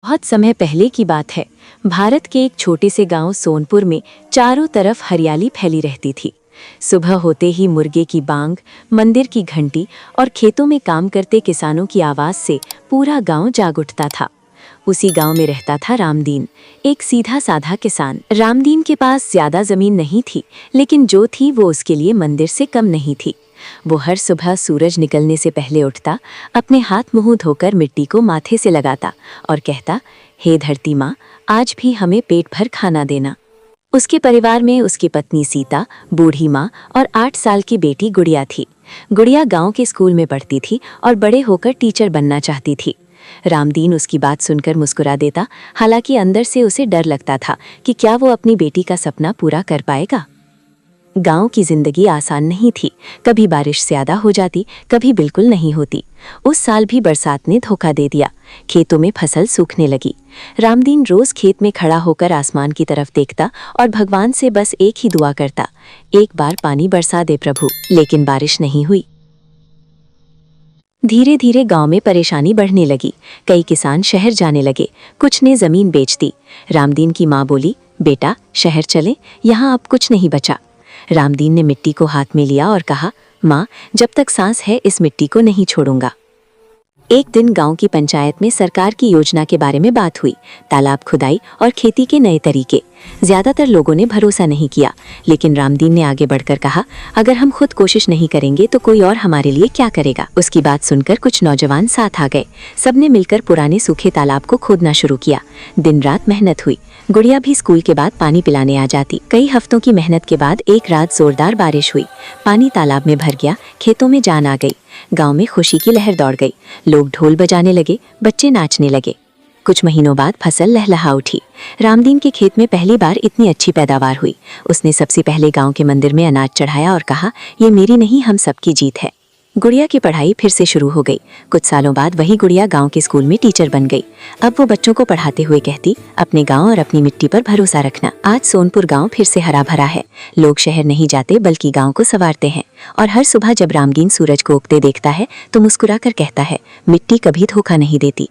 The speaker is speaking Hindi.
बहुत समय पहले की बात है। भारत के एक छोटे से गांव सोनपुर में चारों तरफ हरियाली फैली रहती थी। सुबह होते ही मुर्गे की बांग, मंदिर की घंटी और खेतों में काम करते किसानों की आवाज से पूरा गांव जाग उठता था। उसी गांव में रहता था रामदीन, एक सीधा साधा किसान। रामदीन के पास ज्यादा जमीन नहीं थी, लेकिन जो थी वो उसके लिए मंदिर से कम नहीं थी। वो हर सुबह सूरज निकलने से पहले उठता, अपने हाथ मुंह धोकर मिट्टी को माथे से लगाता और कहता, हे धरती माँ, आज भी हमें पेट भर खाना देना। उसके परिवार में उसकी पत्नी सीता, बूढ़ी माँ और 8 साल की बेटी गुड़िया थी। गुड़िया गांव के स्कूल में पढ़ती थी और बड़े होकर टीचर बनना चाहती थी। रामदीन उसकी बात सुनकर मुस्कुरा देता, हालांकि अंदर से उसे डर लगता था कि क्या वो अपनी बेटी का सपना पूरा कर पाएगा। गांव की जिंदगी आसान नहीं थी। कभी बारिश ज्यादा हो जाती, कभी बिल्कुल नहीं होती। उस साल भी बरसात ने धोखा दे दिया। खेतों में फसल सूखने लगी। रामदीन रोज खेत में खड़ा होकर आसमान की तरफ देखता और भगवान से बस एक ही दुआ करता, एक बार पानी बरसा दे प्रभु। लेकिन बारिश नहीं हुई। धीरे धीरे गांव में परेशानी बढ़ने लगी। कई किसान शहर जाने लगे, कुछ ने जमीन बेच दी। रामदीन की माँ बोली, बेटा शहर चले, यहाँ अब कुछ नहीं बचा। रामदीन ने मिट्टी को हाथ में लिया और कहा, माँ, जब तक सांस है इस मिट्टी को नहीं छोड़ूंगा। एक दिन गांव की पंचायत में सरकार की योजना के बारे में बात हुई, तालाब खुदाई और खेती के नए तरीके। ज्यादातर लोगों ने भरोसा नहीं किया, लेकिन रामदीन ने आगे बढ़कर कहा, अगर हम खुद कोशिश नहीं करेंगे तो कोई और हमारे लिए क्या करेगा। उसकी बात सुनकर कुछ नौजवान साथ आ गए। सबने मिलकर पुराने सूखे तालाब को खोदना शुरू किया। दिन रात मेहनत हुई। गुड़िया भी स्कूल के बाद पानी पिलाने आ जाती। कई हफ्तों की मेहनत के बाद एक रात जोरदार बारिश हुई। पानी तालाब में भर गया, खेतों में जान आ गई। गांव में खुशी की लहर दौड़ गई। लोग ढोल बजाने लगे, बच्चे नाचने लगे। कुछ महीनों बाद फसल लहलहा उठी। रामदीन के खेत में पहली बार इतनी अच्छी पैदावार हुई। उसने सबसे पहले गांव के मंदिर में अनाज चढ़ाया और कहा, ये मेरी नहीं, हम सबकी जीत है। गुड़िया की पढ़ाई फिर से शुरू हो गई। कुछ सालों बाद वही गुड़िया गांव के स्कूल में टीचर बन गई। अब वो बच्चों को पढ़ाते हुए कहती, अपने गांव और अपनी मिट्टी पर भरोसा रखना। आज सोनपुर गांव फिर से हरा भरा है। लोग शहर नहीं जाते बल्कि गांव को संवारते हैं। और हर सुबह जब रामदीन सूरज को उगते देखता है तो मुस्कुरा कर कहता है, मिट्टी कभी धोखा नहीं देती।